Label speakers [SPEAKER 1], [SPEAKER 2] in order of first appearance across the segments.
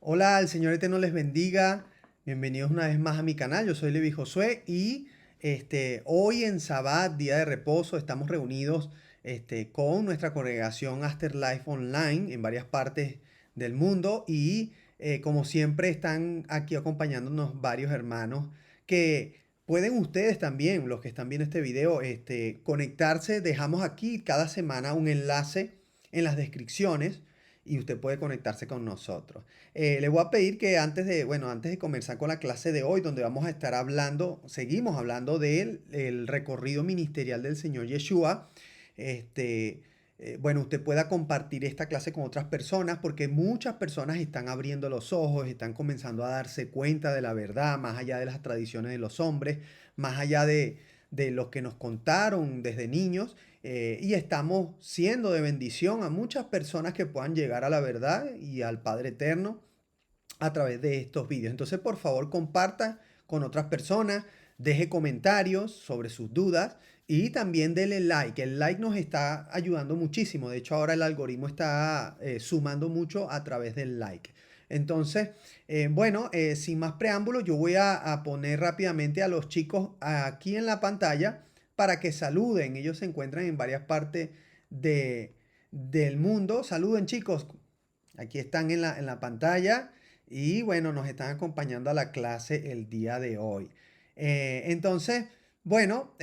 [SPEAKER 1] Hola, el Señor Eterno les bendiga. Bienvenidos una vez más a mi canal. Yo soy Levi Josué y hoy en Sabbat, día de reposo, estamos reunidos con nuestra congregación Afterlife Online en varias partes del mundo y como siempre están aquí acompañándonos varios hermanos que pueden ustedes también, los que están viendo este video, conectarse. Dejamos aquí cada semana un enlace en las descripciones y usted puede conectarse con nosotros. Le voy a pedir que antes de comenzar con la clase de hoy, donde vamos a estar hablando, seguimos hablando del el recorrido ministerial del Señor Yeshua, este, usted pueda compartir esta clase con otras personas, porque muchas personas están abriendo los ojos, están comenzando a darse cuenta de la verdad, más allá de las tradiciones de los hombres, más allá de lo que nos contaron desde niños. Y estamos siendo de bendición a muchas personas que puedan llegar a la verdad y al Padre Eterno a través de estos vídeos. Entonces, por favor, comparta con otras personas, deje comentarios sobre sus dudas y también denle like. El like nos está ayudando muchísimo. De hecho, ahora el algoritmo está sumando mucho a través del like. Entonces, sin más preámbulos, yo voy a poner rápidamente a los chicos aquí en la pantalla para que saluden. Ellos se encuentran en varias partes de, del mundo. Saluden, chicos. Aquí están en la pantalla y bueno, nos están acompañando a la clase el día de hoy. Entonces, bueno,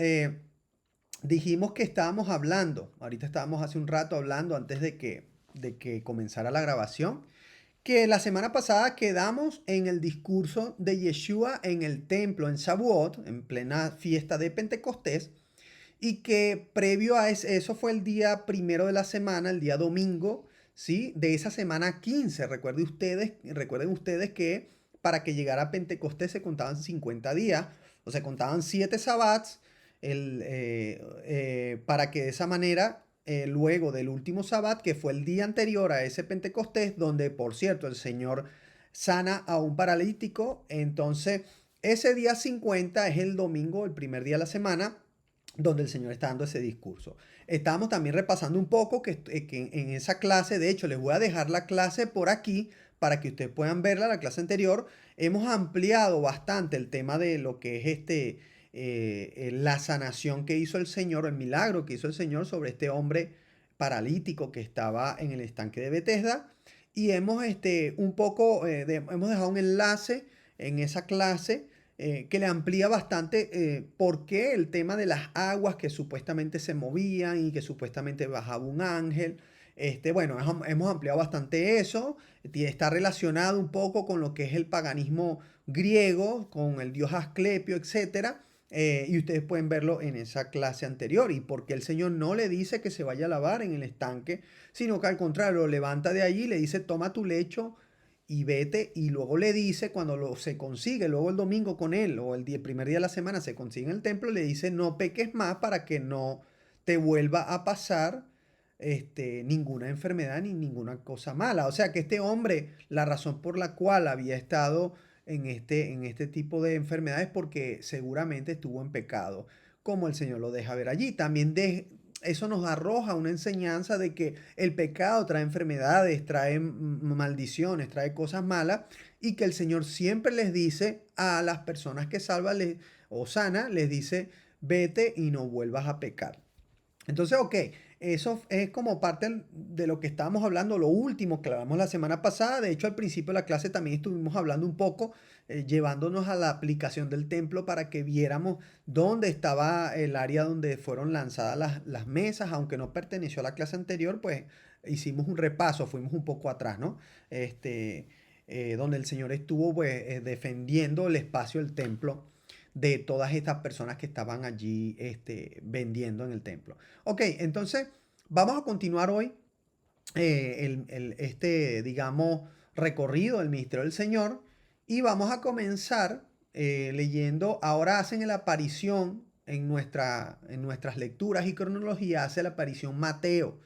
[SPEAKER 1] dijimos que estábamos hablando, ahorita estábamos hace un rato hablando antes de que comenzara la grabación, que la semana pasada quedamos en el discurso de Yeshua en el templo en Shavuot, en plena fiesta de Pentecostés, y que previo a eso fue el día primero de la semana, el día domingo, ¿sí? De esa semana 15. Recuerden ustedes que para que llegara a Pentecostés se contaban 50 días, o se contaban 7 sabbats, para que de esa manera, luego del último sabbat, que fue el día anterior a ese Pentecostés, donde por cierto el Señor sana a un paralítico, entonces ese día 50 es el domingo, el primer día de la semana donde el Señor está dando ese discurso. Estamos también repasando un poco que en esa clase, de hecho les voy a dejar la clase por aquí para que ustedes puedan verla, la clase anterior. Hemos ampliado bastante el tema de lo que es la sanación que hizo el Señor, el milagro que hizo el Señor sobre este hombre paralítico que estaba en el estanque de Betesda. Y hemos, hemos dejado un enlace en esa clase que le amplía bastante por qué el tema de las aguas que supuestamente se movían y que supuestamente bajaba un ángel. Hemos ampliado bastante eso. Está relacionado un poco con lo que es el paganismo griego, con el dios Asclepio, etcétera. Y ustedes pueden verlo en esa clase anterior. Y porque el Señor no le dice que se vaya a lavar en el estanque, sino que al contrario, lo levanta de allí y le dice, toma tu lecho y vete, y luego le dice, cuando se consigue, luego el domingo con él, o primer día de la semana se consigue en el templo, le dice, no peques más para que no te vuelva a pasar ninguna enfermedad ni ninguna cosa mala. O sea que este hombre, la razón por la cual había estado en este tipo de enfermedades, porque seguramente estuvo en pecado, como el Señor lo deja ver allí. También eso nos arroja una enseñanza de que el pecado trae enfermedades, trae maldiciones, trae cosas malas y que el Señor siempre les dice a las personas que salva o sana, les dice, vete y no vuelvas a pecar. Entonces, ok, eso es como parte de lo que estábamos hablando, lo último que hablamos la semana pasada. De hecho, al principio de la clase también estuvimos hablando un poco, llevándonos a la aplicación del templo para que viéramos dónde estaba el área donde fueron lanzadas las mesas, aunque no perteneció a la clase anterior, pues hicimos un repaso, fuimos un poco atrás, ¿no? Donde el Señor estuvo pues, defendiendo el espacio del templo de todas estas personas que estaban allí vendiendo en el templo. Ok, entonces vamos a continuar hoy digamos, recorrido del ministerio del Señor y vamos a comenzar leyendo, ahora hacen la aparición en nuestras lecturas y cronología, hace la aparición Mateo.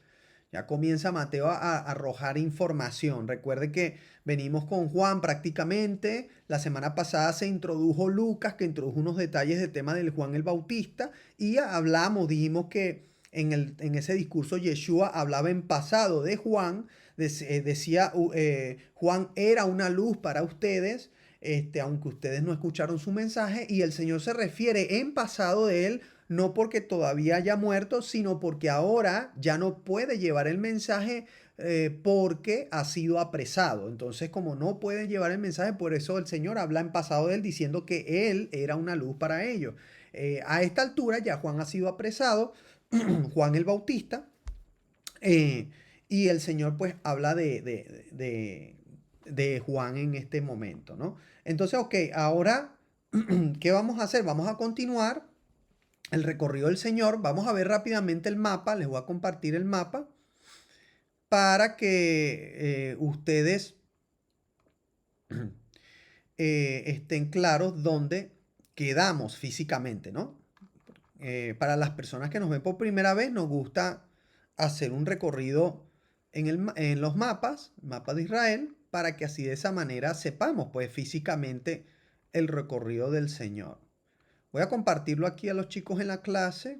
[SPEAKER 1] Ya comienza Mateo a arrojar información. Recuerde que venimos con Juan prácticamente. La semana pasada se introdujo Lucas, que introdujo unos detalles del tema del Juan el Bautista. Y hablamos, dijimos que en ese discurso Yeshua hablaba en pasado de Juan, decía, Juan era una luz para ustedes, aunque ustedes no escucharon su mensaje, y el Señor se refiere en pasado de él, no porque todavía haya muerto, sino porque ahora ya no puede llevar el mensaje porque ha sido apresado. Entonces, como no pueden llevar el mensaje, por eso el Señor habla en pasado de él diciendo que él era una luz para ellos. A esta altura ya Juan ha sido apresado, Juan el Bautista, eh, y el Señor pues habla de Juan en este momento, ¿no? Entonces, ok, ahora, ¿qué vamos a hacer? Vamos a continuar el recorrido del Señor. Vamos a ver rápidamente el mapa. Les voy a compartir el mapa para que ustedes estén claros dónde quedamos físicamente, ¿no? Para las personas que nos ven por primera vez, nos gusta hacer un recorrido en los mapas de Israel, para que así de esa manera sepamos, pues, físicamente el recorrido del Señor. Voy a compartirlo aquí a los chicos en la clase.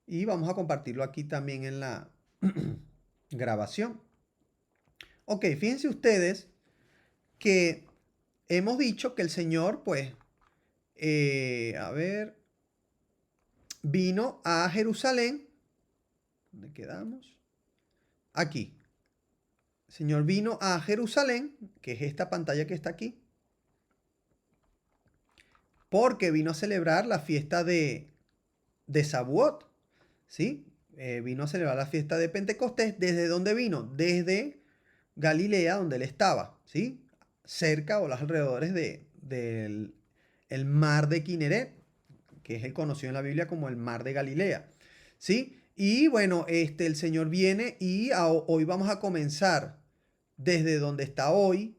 [SPEAKER 1] Y vamos a compartirlo aquí también en la grabación. Ok, fíjense ustedes que hemos dicho que el Señor, pues, a ver, vino a Jerusalén. ¿Dónde quedamos? Aquí. El Señor vino a Jerusalén, que es esta pantalla que está aquí, porque vino a celebrar la fiesta de Shavuot, ¿sí? Vino a celebrar la fiesta de Pentecostés. ¿Desde dónde vino? Desde Galilea, donde él estaba, ¿sí? Cerca o los alrededores del el mar de Kineret, que es el conocido en la Biblia como el mar de Galilea, ¿sí? Y bueno, el Señor viene y hoy vamos a comenzar desde donde está hoy,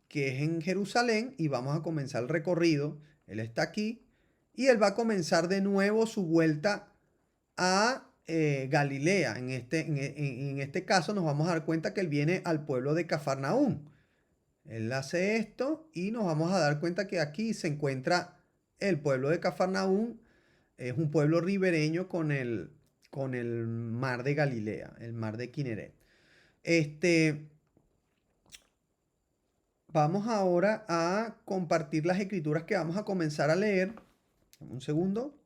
[SPEAKER 1] que es en Jerusalén, y vamos a comenzar el recorrido. Él está aquí y él va a comenzar de nuevo su vuelta a Galilea. En este caso nos vamos a dar cuenta que él viene al pueblo de Cafarnaún. Él hace esto y nos vamos a dar cuenta que aquí se encuentra el pueblo de Cafarnaún. Es un pueblo ribereño con el mar de Galilea, el mar de Kineret. Vamos ahora a compartir las escrituras que vamos a comenzar a leer. Un segundo.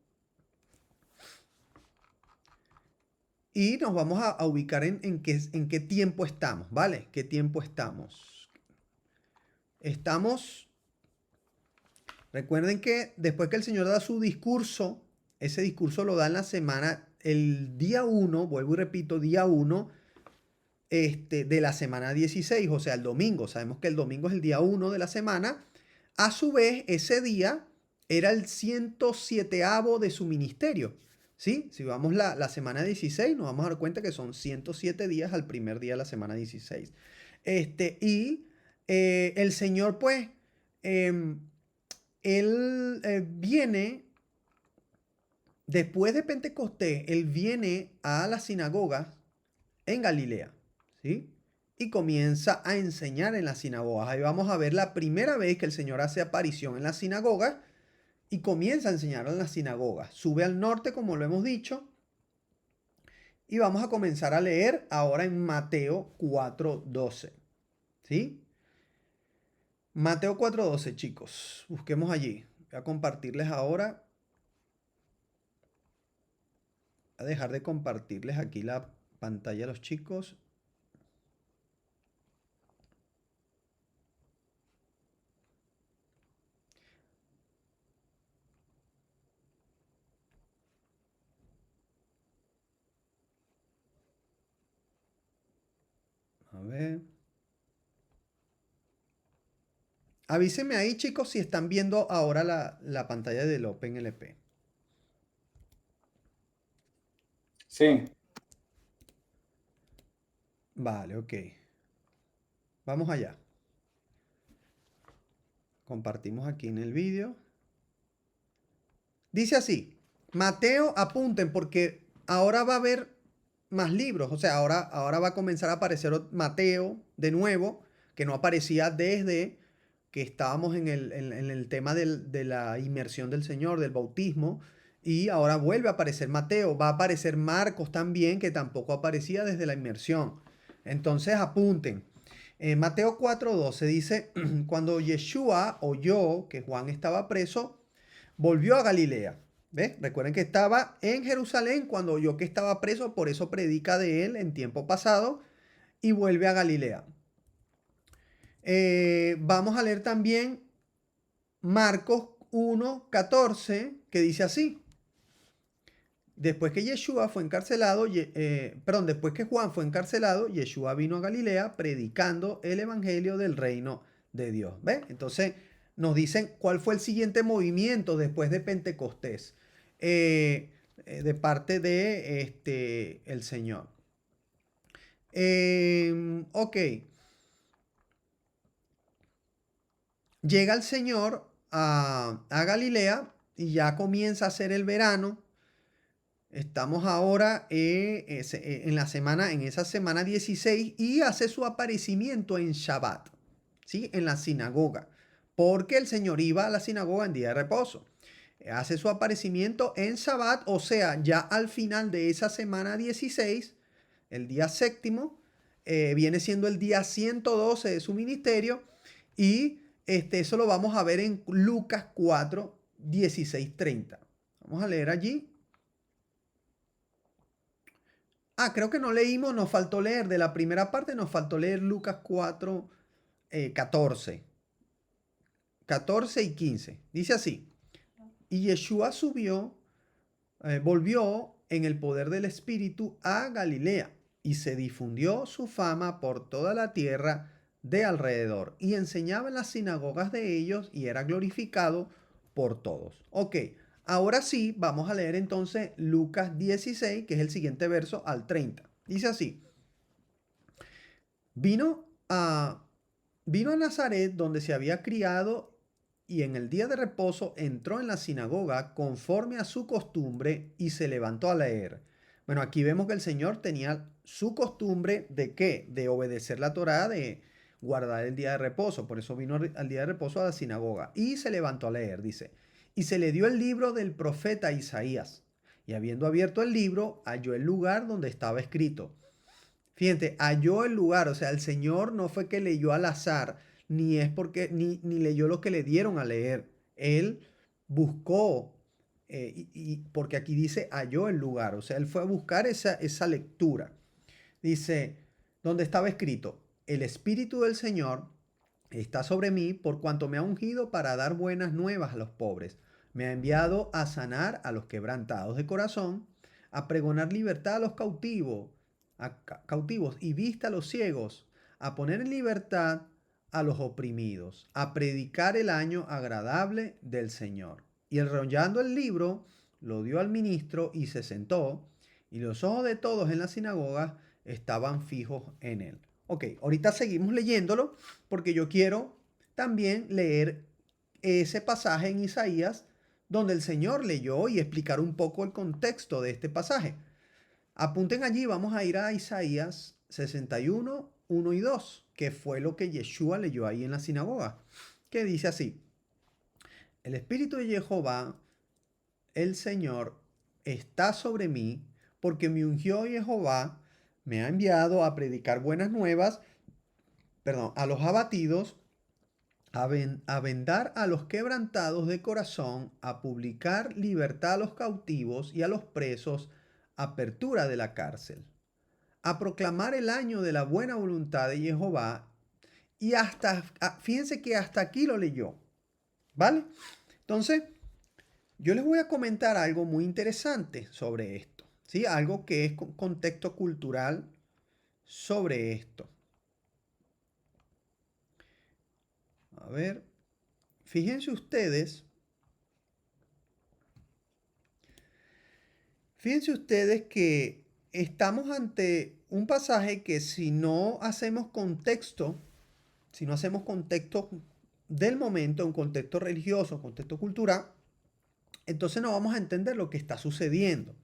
[SPEAKER 1] Y nos vamos a ubicar en qué tiempo estamos, ¿vale? ¿Qué tiempo estamos? Recuerden que después que el Señor da su discurso, ese discurso lo da en la semana, el día 1, vuelvo y repito, día 1 de la semana 16, o sea, el domingo. Sabemos que el domingo es el día 1 de la semana. A su vez, ese día era el 107avo de su ministerio. ¿Sí? Si vamos la semana 16, nos vamos a dar cuenta que son 107 días al primer día de la semana 16. El Señor, pues, él viene, después de Pentecostés, él viene a la sinagoga en Galilea, ¿sí? Y comienza a enseñar en las sinagogas. Ahí vamos a ver la primera vez que el Señor hace aparición en las sinagogas y comienza a enseñar en las sinagogas. Sube al norte, como lo hemos dicho, y vamos a comenzar a leer ahora en Mateo 4:12, ¿sí? Mateo 4:12, chicos. Busquemos allí. Voy a compartirles ahora. Voy a dejar de compartirles aquí la pantalla a los chicos. A ver. Avísenme ahí, chicos, si están viendo ahora la pantalla del OpenLP.
[SPEAKER 2] Sí.
[SPEAKER 1] Vale, ok. Vamos allá. Compartimos aquí en el vídeo. Dice así, Mateo, apunten porque ahora va a haber más libros. O sea, ahora va a comenzar a aparecer Mateo de nuevo, que no aparecía desde que estábamos en el tema de la inmersión del Señor, del bautismo, y ahora vuelve a aparecer Mateo, va a aparecer Marcos también, que tampoco aparecía desde la inmersión. Entonces apunten. Mateo 4:12 dice, cuando Yeshua oyó que Juan estaba preso, volvió a Galilea. ¿Ves? Recuerden que estaba en Jerusalén cuando oyó que estaba preso, por eso predica de él en tiempo pasado y vuelve a Galilea. Vamos a leer también Marcos 1:14, que dice así. Después que Yeshua fue encarcelado, después que Juan fue encarcelado, Yeshua vino a Galilea predicando el evangelio del reino de Dios. ¿Ves? Entonces nos dicen cuál fue el siguiente movimiento después de Pentecostés de parte de el Señor. Ok. Llega el Señor a Galilea y ya comienza a ser el verano. Estamos ahora en esa semana 16 y hace su aparecimiento en Shabbat, ¿sí? En la sinagoga, porque el Señor iba a la sinagoga en día de reposo. Hace su aparecimiento en Shabbat, o sea, ya al final de esa semana 16, el día séptimo, viene siendo el día 112 de su ministerio y eso lo vamos a ver en Lucas 4, 16, 30. Vamos a leer allí. Creo que no leímos, nos faltó leer de la primera parte, nos faltó leer Lucas 4, 14. 14 y 15. Dice así, y Yeshua volvió en el poder del Espíritu a Galilea, y se difundió su fama por toda la tierra de alrededor, y enseñaba en las sinagogas de ellos, y era glorificado por todos. Ok, ahora sí, vamos a leer entonces Lucas 16, que es el siguiente verso al 30. Dice así, vino a, vino a Nazaret, donde se había criado, y en el día de reposo entró en la sinagoga conforme a su costumbre y se levantó a leer. Bueno, aquí vemos que el Señor tenía su costumbre de ¿qué? De obedecer la Torá, de guardar el día de reposo. Por eso vino al día de reposo a la sinagoga y se levantó a leer, dice. Y se le dio el libro del profeta Isaías. Y habiendo abierto el libro, halló el lugar donde estaba escrito. Fíjate, halló el lugar, o sea, el Señor no fue que leyó al azar, ni es porque, ni leyó lo que le dieron a leer. Él buscó, porque aquí dice halló el lugar, o sea, él fue a buscar esa lectura. Dice, donde estaba escrito, el Espíritu del Señor está sobre mí por cuanto me ha ungido para dar buenas nuevas a los pobres. Me ha enviado a sanar a los quebrantados de corazón, a pregonar libertad a los cautivos y vista a los ciegos, a poner en libertad a los oprimidos, a predicar el año agradable del Señor. Y enrollando el libro, lo dio al ministro y se sentó, y los ojos de todos en la sinagoga estaban fijos en él. Ok, ahorita seguimos leyéndolo porque yo quiero también leer ese pasaje en Isaías donde el Señor leyó y explicar un poco el contexto de este pasaje. Apunten allí, vamos a ir a Isaías 61, 1 y 2, que fue lo que Yeshua leyó ahí en la sinagoga, que dice así, el Espíritu de Jehová, el Señor, está sobre mí, porque me ungió Jehová, me ha enviado a predicar buenas nuevas, a los abatidos, a vendar a los quebrantados de corazón, a publicar libertad a los cautivos y a los presos, apertura de la cárcel, a proclamar el año de la buena voluntad de Jehová. Y fíjense que hasta aquí lo leyó, ¿vale? Entonces, yo les voy a comentar algo muy interesante sobre esto, ¿sí? Algo que es contexto cultural sobre esto. A ver, fíjense ustedes que estamos ante un pasaje que si no hacemos contexto del momento, un contexto religioso, un contexto cultural, entonces no vamos a entender lo que está sucediendo.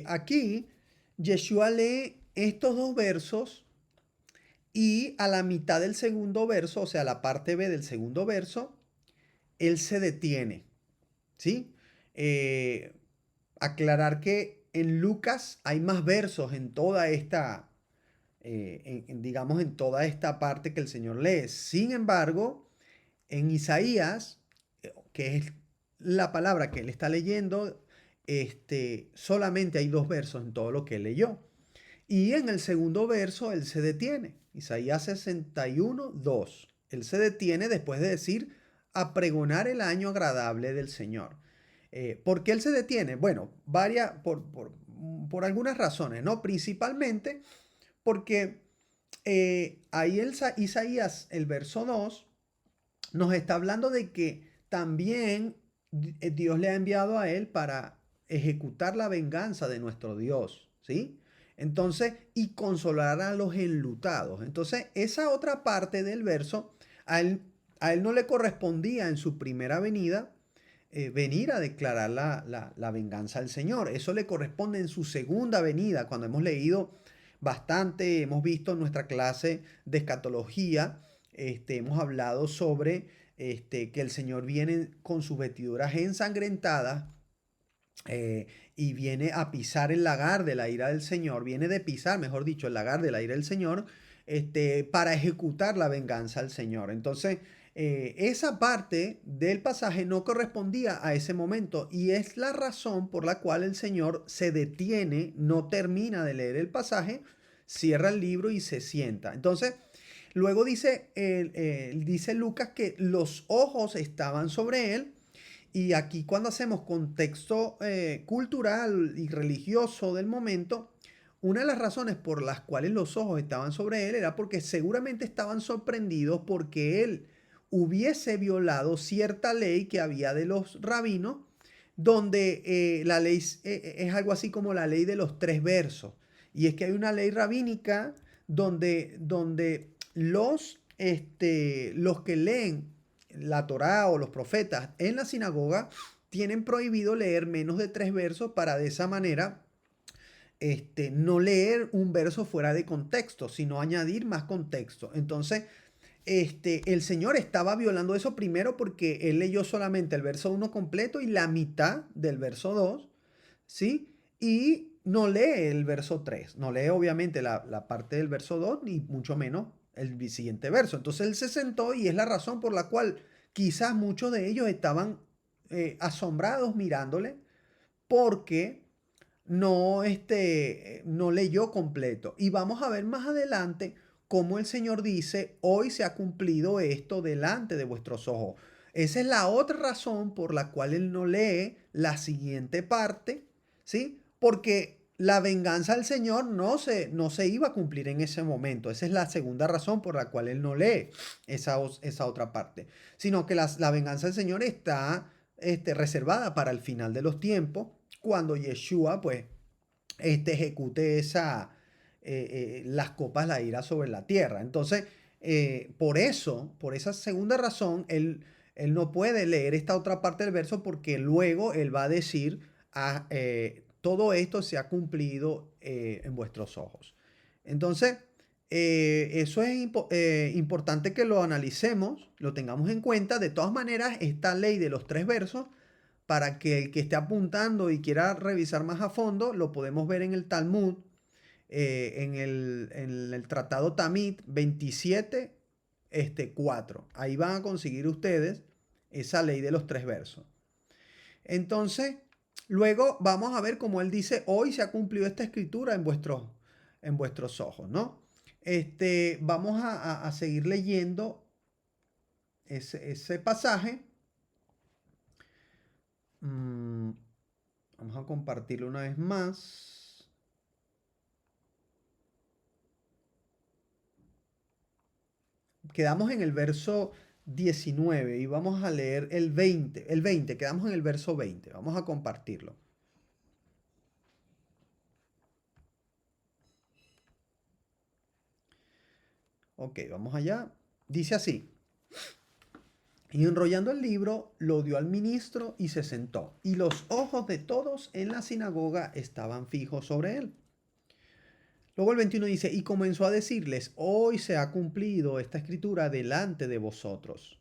[SPEAKER 1] Aquí, Yeshua lee estos dos versos Y a la mitad del segundo verso, o sea, la parte B del segundo verso, él se detiene, ¿sí? Eh, Aclarar que en Lucas hay más versos en toda esta, digamos, en toda esta parte que el Señor lee. Sin embargo, en Isaías, que es la palabra que él está leyendo, solamente hay dos versos en todo lo que él leyó. Y en el segundo verso él se detiene. Isaías 61, 2. Él se detiene después de decir, a pregonar el año agradable del Señor. ¿Por qué él se detiene? Bueno, por algunas razones, ¿no? Principalmente porque ahí Isaías, el verso 2, nos está hablando de que también Dios le ha enviado a él para ejecutar la venganza de nuestro Dios, ¿sí? Entonces, y consolar a los enlutados. Entonces, esa otra parte del verso, a él no le correspondía en su primera venida venir a declarar la venganza del Señor. Eso le corresponde en su segunda venida, cuando hemos leído bastante, hemos visto en nuestra clase de escatología, hemos hablado sobre que el Señor viene con sus vestiduras ensangrentadas y viene a pisar el lagar de la ira del Señor, viene de pisar, mejor dicho, el lagar de la ira del Señor, para ejecutar la venganza del Señor. Entonces, esa parte del pasaje no correspondía a ese momento y es la razón por la cual el Señor se detiene, no termina de leer el pasaje, cierra el libro y se sienta. Entonces, luego dice Lucas que los ojos estaban sobre él. Y aquí cuando hacemos contexto cultural y religioso del momento, una de las razones por las cuales los ojos estaban sobre él era porque seguramente estaban sorprendidos porque él hubiese violado cierta ley que había de los rabinos, donde la ley es algo así como la ley de los tres versos. Y es que hay una ley rabínica donde los que leen la Torá o los profetas en la sinagoga tienen prohibido leer menos de tres versos para de esa manera no leer un verso fuera de contexto, sino añadir más contexto. Entonces, el Señor estaba violando eso primero porque él leyó solamente el verso 1 completo y la mitad del verso 2, ¿sí? Y no lee el verso 3, no lee obviamente la parte del verso 2, ni mucho menos el siguiente verso. Entonces él se sentó y es la razón por la cual quizás muchos de ellos estaban asombrados mirándole porque no leyó completo. Y vamos a ver más adelante cómo el Señor dice, hoy se ha cumplido esto delante de vuestros ojos. Esa es la otra razón por la cual él no lee la siguiente parte, ¿sí? Porque la venganza del Señor no se iba a cumplir en ese momento. Esa es la segunda razón por la cual él no lee esa otra parte. Sino que la venganza del Señor está reservada para el final de los tiempos, cuando Yeshua, pues, ejecute las copas de la ira sobre la tierra. Entonces, por esa segunda razón, él no puede leer esta otra parte del verso porque luego él va a decir, todo esto se ha cumplido en vuestros ojos. Entonces, eso es importante que lo analicemos, lo tengamos en cuenta. De todas maneras, esta ley de los tres versos, para que el que esté apuntando y quiera revisar más a fondo, lo podemos ver en el Talmud, en el Tratado Tamid 27, 4. Ahí van a conseguir ustedes esa ley de los tres versos. Entonces, luego vamos a ver cómo él dice, hoy se ha cumplido esta escritura en vuestros ojos, ¿no? Vamos a seguir leyendo ese pasaje. Vamos a compartirlo una vez más. Quedamos en el verso 19 y vamos a leer el 20. El 20, quedamos en el verso 20. Vamos a compartirlo. Ok, vamos allá. Dice así. Y enrollando el libro, lo dio al ministro y se sentó. Y los ojos de todos en la sinagoga estaban fijos sobre él. Luego el 21 dice, y comenzó a decirles, hoy se ha cumplido esta escritura delante de vosotros.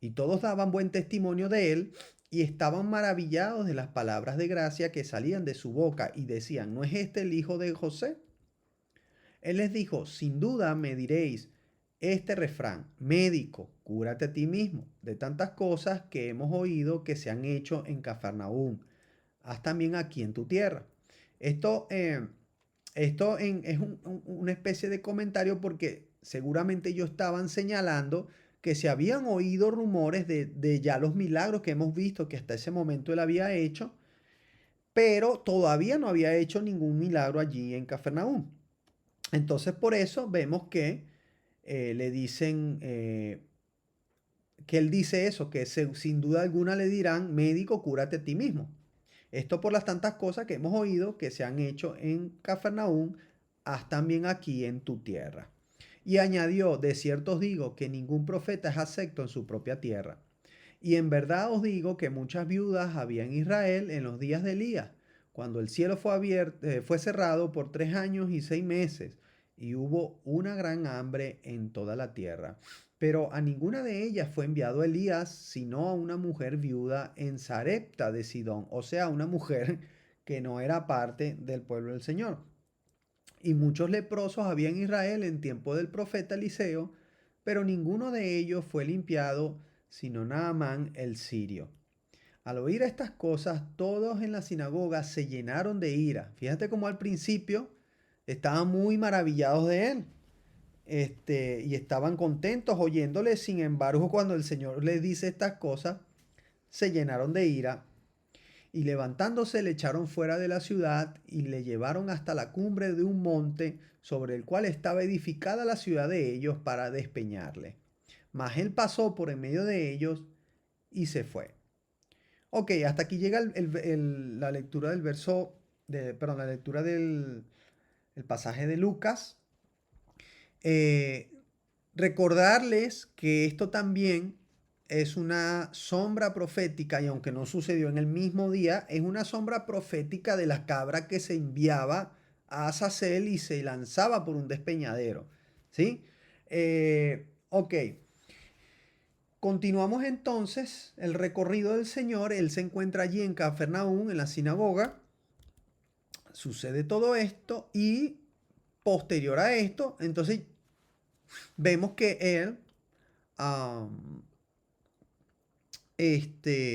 [SPEAKER 1] Y todos daban buen testimonio de él y estaban maravillados de las palabras de gracia que salían de su boca y decían, ¿no es este el hijo de José? Él les dijo, sin duda me diréis este refrán, médico, cúrate a ti mismo, de tantas cosas que hemos oído que se han hecho en Cafarnaúm, haz también aquí en tu tierra. Esto, es una especie de comentario porque seguramente ellos estaban señalando que se habían oído rumores de ya los milagros que hemos visto que hasta ese momento él había hecho, pero todavía no había hecho ningún milagro allí en Cafarnaúm. Entonces por eso vemos que le dicen que él dice eso, que sin duda alguna le dirán, médico, cúrate a ti mismo. Esto por las tantas cosas que hemos oído que se han hecho en Cafarnaúm, haz también aquí en tu tierra. Y añadió, de cierto os digo que ningún profeta es acepto en su propia tierra. Y en verdad os digo que muchas viudas había en Israel en los días de Elías, cuando el cielo fue cerrado por 3 años y 6 meses, y hubo una gran hambre en toda la tierra. Pero a ninguna de ellas fue enviado Elías, sino a una mujer viuda en Sarepta de Sidón, o sea, una mujer que no era parte del pueblo del Señor. Y muchos leprosos había en Israel en tiempo del profeta Eliseo, pero ninguno de ellos fue limpiado, sino Naamán el sirio. Al oír estas cosas, todos en la sinagoga se llenaron de ira. Fíjate cómo al principio estaban muy maravillados de él. Y estaban contentos oyéndole. Sin embargo, cuando el Señor les dice estas cosas, se llenaron de ira y levantándose le echaron fuera de la ciudad y le llevaron hasta la cumbre de un monte sobre el cual estaba edificada la ciudad de ellos para despeñarle. Mas él pasó por en medio de ellos y se fue. Ok, hasta aquí llega la lectura del perdón, la lectura del el pasaje de Lucas. Eh, Recordarles que esto también es una sombra profética, y aunque no sucedió en el mismo día, es una sombra profética de la cabra que se enviaba a Azazel y se lanzaba por un despeñadero. ¿Sí? Ok. Continuamos entonces el recorrido del Señor. Él se encuentra allí en Cafarnaúm, en la sinagoga. Sucede todo esto y posterior a esto, entonces vemos que él, um,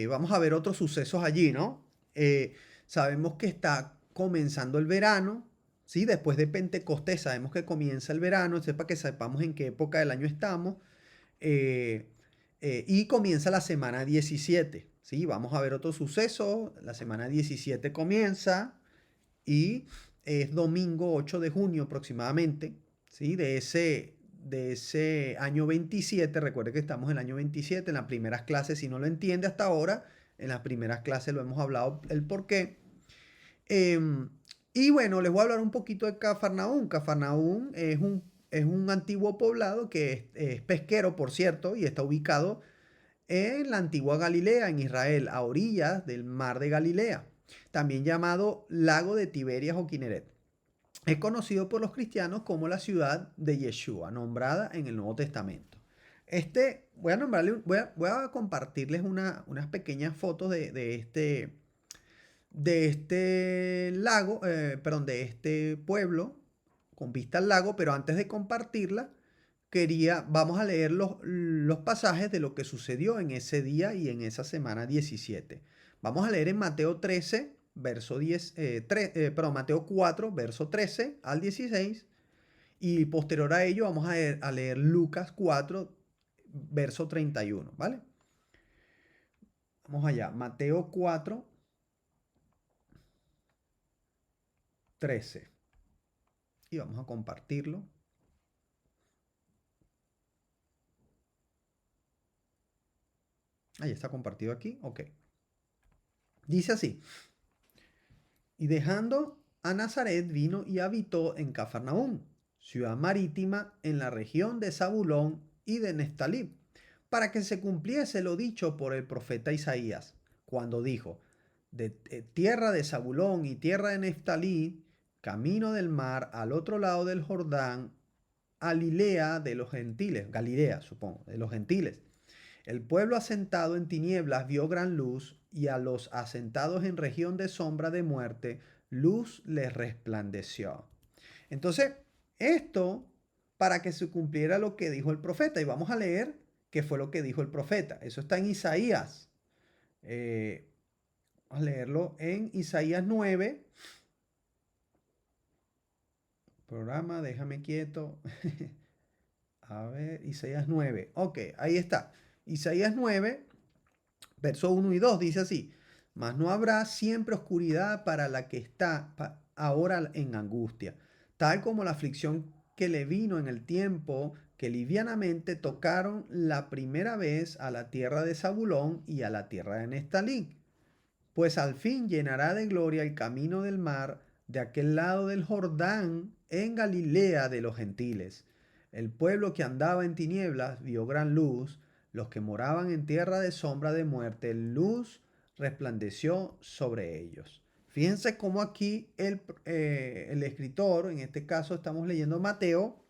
[SPEAKER 1] vamos a ver otros sucesos allí, ¿no? Sabemos que está comenzando el verano, ¿sí? Después de Pentecostés sabemos que comienza el verano, para que sepamos en qué época del año estamos. eh, y comienza la semana 17, ¿sí? Vamos a ver otros sucesos. La semana 17 comienza y es domingo 8 de junio aproximadamente, ¿sí? De ese año 27. Recuerde que estamos en el año 27, en las primeras clases, si no lo entiende hasta ahora, en las primeras clases lo hemos hablado el por qué. Y bueno, les voy a hablar un poquito de Cafarnaúm. Cafarnaúm es un antiguo poblado que es pesquero, por cierto, y está ubicado en la antigua Galilea, en Israel, a orillas del mar de Galilea, también llamado lago de Tiberias o Kineret. Es conocido por los cristianos como la ciudad de Yeshua, nombrada en el Nuevo Testamento. Voy a compartirles unas pequeñas fotos de este lago, perdón, de este pueblo con vista al lago, pero antes de compartirla, vamos a leer los pasajes de lo que sucedió en ese día y en esa semana 17. Vamos a leer en Mateo 13, verso 10, Mateo 4, verso 13 al 16, y posterior a ello vamos a leer Lucas 4, verso 31, ¿vale? Vamos allá, Mateo 4, 13, y vamos a compartirlo. Ahí está compartido aquí, ok. Dice así: y dejando a Nazaret vino y habitó en Cafarnaúm, ciudad marítima en la región de Zabulón y de Neftalí, para que se cumpliese lo dicho por el profeta Isaías, cuando dijo: de tierra de Zabulón y tierra de Neftalí, camino del mar, al otro lado del Jordán, Galilea de los gentiles, Galilea, supongo, de los gentiles. El pueblo asentado en tinieblas vio gran luz, y a los asentados en región de sombra de muerte, luz les resplandeció. Entonces, esto para que se cumpliera lo que dijo el profeta. Y vamos a leer qué fue lo que dijo el profeta. Eso está en Isaías. Vamos a leerlo en Isaías 9. Programa, déjame quieto. A ver, Isaías 9. Ok, ahí está. Isaías 9, verso 1 y 2 dice así: mas no habrá siempre oscuridad para la que está ahora en angustia, tal como la aflicción que le vino en el tiempo que livianamente tocaron la primera vez a la tierra de Zabulón y a la tierra de Neftalí. Pues al fin llenará de gloria el camino del mar de aquel lado del Jordán, en Galilea de los gentiles. El pueblo que andaba en tinieblas vio gran luz, los que moraban en tierra de sombra de muerte, luz resplandeció sobre ellos. Fíjense cómo aquí el escritor, en este caso estamos leyendo Mateo,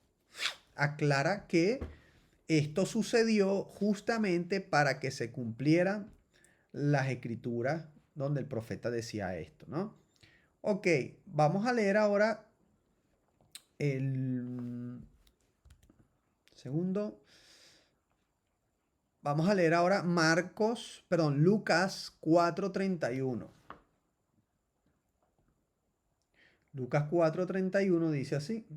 [SPEAKER 1] aclara que esto sucedió justamente para que se cumplieran las escrituras donde el profeta decía esto, ¿no? Ok, vamos a leer ahora el segundo. Vamos a leer ahora Lucas 4:31. Lucas 4:31 dice así.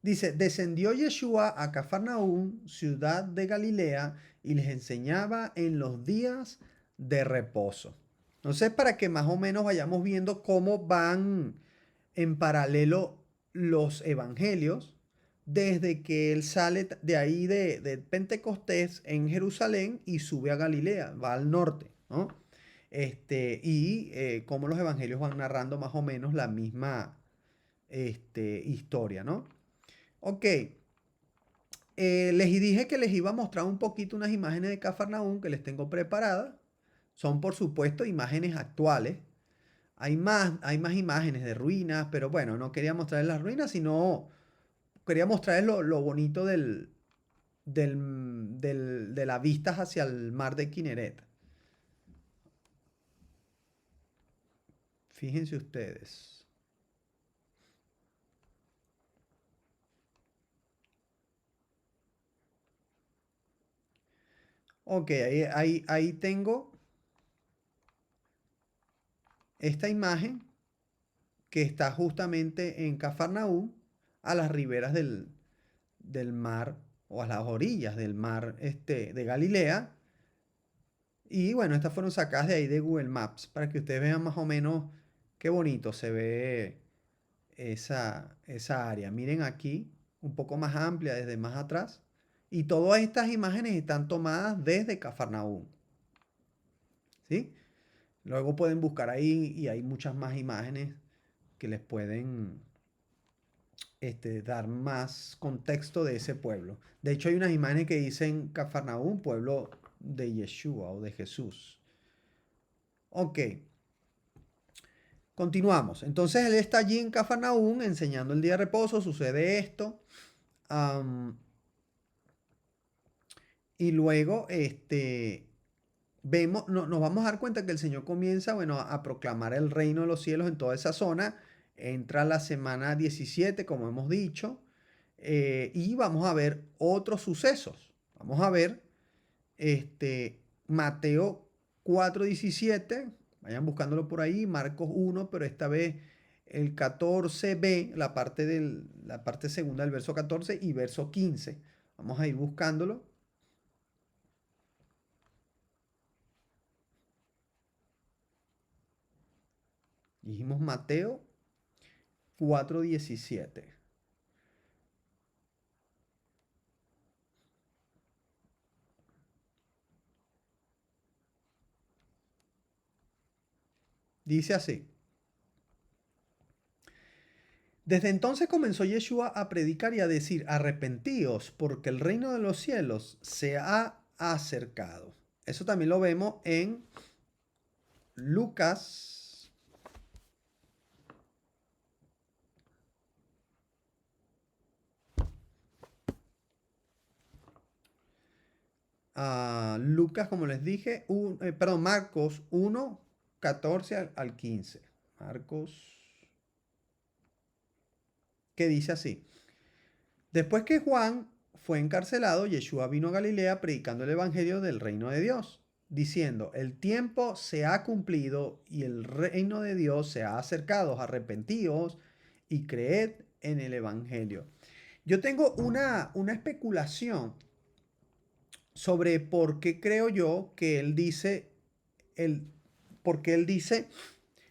[SPEAKER 1] Dice, descendió Yeshua a Cafarnaúm, ciudad de Galilea, y les enseñaba en los días de reposo. Entonces, para que más o menos vayamos viendo cómo van en paralelo los evangelios, desde que él sale de ahí de Pentecostés en Jerusalén y sube a Galilea, va al norte, ¿no? Cómo los evangelios van narrando más o menos la misma historia, ¿no? Ok, les dije que les iba a mostrar un poquito unas imágenes de Cafarnaúm que les tengo preparadas. Son, por supuesto, imágenes actuales. Hay más imágenes de ruinas, pero bueno, no quería mostrarles las ruinas, sino quería mostrarles lo bonito de las vistas hacia el mar de Kineret. Fíjense ustedes. Ok, ahí tengo esta imagen que está justamente en Cafarnaúm, a las riberas del mar, o a las orillas del mar de Galilea. Y bueno, estas fueron sacadas de ahí de Google Maps, para que ustedes vean más o menos qué bonito se ve esa área. Miren aquí, un poco más amplia desde más atrás. Y todas estas imágenes están tomadas desde Cafarnaúm. ¿Sí? Luego pueden buscar ahí y hay muchas más imágenes que les pueden dar más contexto de ese pueblo. De hecho, hay unas imágenes que dicen Cafarnaúm, pueblo de Yeshua o de Jesús. Ok, continuamos. Entonces él está allí en Cafarnaúm enseñando el día de reposo, sucede esto. Y luego nos vamos a dar cuenta que el Señor comienza, bueno, a proclamar el reino de los cielos en toda esa zona. Entra la semana 17, como hemos dicho, y vamos a ver otros sucesos. Vamos a ver Mateo 4:17, vayan buscándolo por ahí, Marcos 1, pero esta vez el 14b, la parte segunda del verso 14 y verso 15. Vamos a ir buscándolo. Dijimos Mateo 4:17. Dice así. Desde entonces comenzó Yeshua a predicar y a decir, arrepentíos, porque el reino de los cielos se ha acercado. Eso también lo vemos en Lucas, Lucas, como les dije, perdón, Marcos 1, 14 al 15. Marcos, que dice así. Después que Juan fue encarcelado, Yeshua vino a Galilea predicando el evangelio del reino de Dios, diciendo, el tiempo se ha cumplido y el reino de Dios se ha acercado, arrepentíos y creed en el evangelio. Yo tengo una especulación sobre por qué creo yo que él dice, el, porque él dice,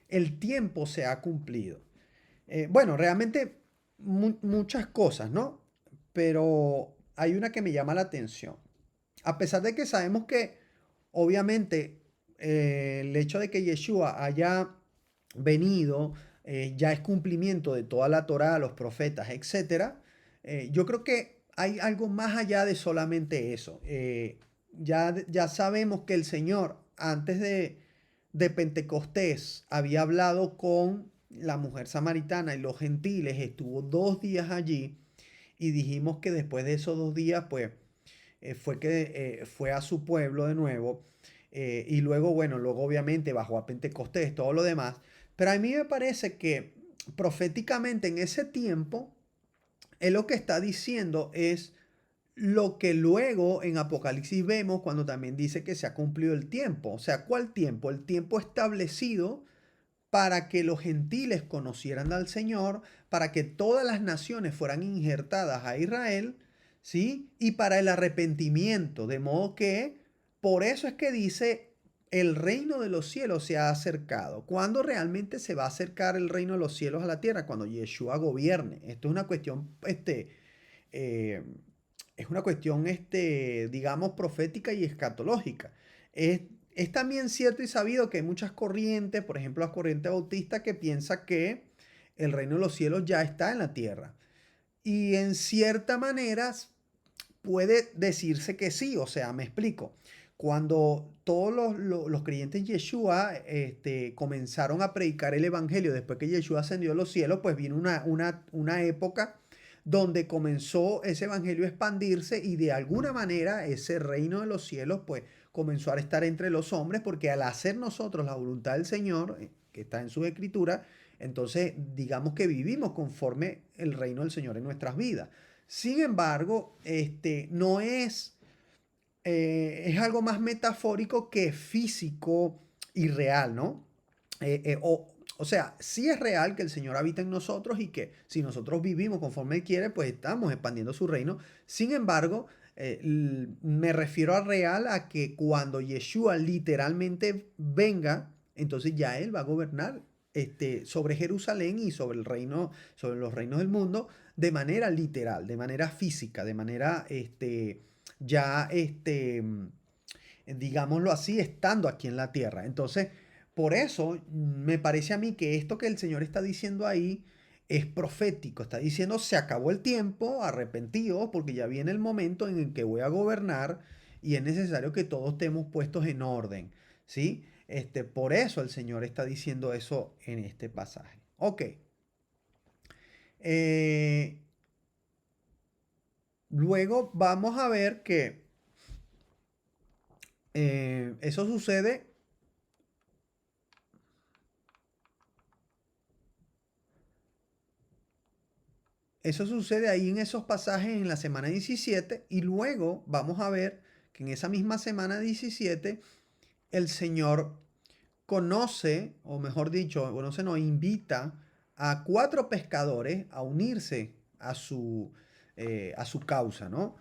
[SPEAKER 1] el tiempo se ha cumplido. Bueno, realmente muchas cosas, ¿no? Pero hay una que me llama la atención. A pesar de que sabemos que, obviamente, el hecho de que Yeshua haya venido ya es cumplimiento de toda la Torá, los profetas, etcétera. Yo creo que hay algo más allá de solamente eso. Ya sabemos que el Señor, antes de Pentecostés, había hablado con la mujer samaritana y los gentiles, estuvo 2 días allí y dijimos que después de esos 2 días, pues fue a su pueblo de nuevo y luego, bueno, luego obviamente bajó a Pentecostés, todo lo demás. Pero a mí me parece que proféticamente en ese tiempo, él lo que está diciendo es lo que luego en Apocalipsis vemos cuando también dice que se ha cumplido el tiempo. O sea, ¿cuál tiempo? El tiempo establecido para que los gentiles conocieran al Señor, para que todas las naciones fueran injertadas a Israel, ¿sí? Y para el arrepentimiento, de modo que por eso es que dice, el reino de los cielos se ha acercado. ¿Cuándo realmente se va a acercar el reino de los cielos a la tierra? Cuando Yeshua gobierne. Esto es una cuestión, eh, es una cuestión, digamos, profética y escatológica. Es, es también cierto y sabido que hay muchas corrientes, por ejemplo, la corriente bautista que piensa que el reino de los cielos ya está en la tierra. Y en cierta manera puede decirse que sí, o sea, me explico. Cuando todos los creyentes en Yeshua comenzaron a predicar el Evangelio después que Yeshua ascendió a los cielos, pues vino una época donde comenzó ese Evangelio a expandirse y de alguna manera ese reino de los cielos pues comenzó a estar entre los hombres porque al hacer nosotros la voluntad del Señor, que está en su escritura, entonces digamos que vivimos conforme el reino del Señor en nuestras vidas. Sin embargo, no es algo más metafórico que físico y real, ¿no? O sea, sí es real que el Señor habita en nosotros y que si nosotros vivimos conforme Él quiere, pues estamos expandiendo su reino. Sin embargo, me refiero a real a que cuando Yeshua literalmente venga, entonces ya Él va a gobernar sobre Jerusalén y sobre el reino, sobre los reinos del mundo de manera literal, de manera física, de manera ya digámoslo así, estando aquí en la tierra. Entonces, por eso me parece a mí que esto que el Señor está diciendo ahí es profético. Está diciendo, se acabó el tiempo, arrepentidos, porque ya viene el momento en el que voy a gobernar y es necesario que todos estemos puestos en orden. ¿Sí? Por eso el Señor está diciendo eso en este pasaje. Ok. Eh, Luego vamos a ver que eso sucede. Eso sucede ahí en esos pasajes en la semana 17 y luego vamos a ver que en esa misma semana 17 el Señor conoce, o mejor dicho, conoce, nos invita a 4 pescadores a unirse a su causa, ¿no?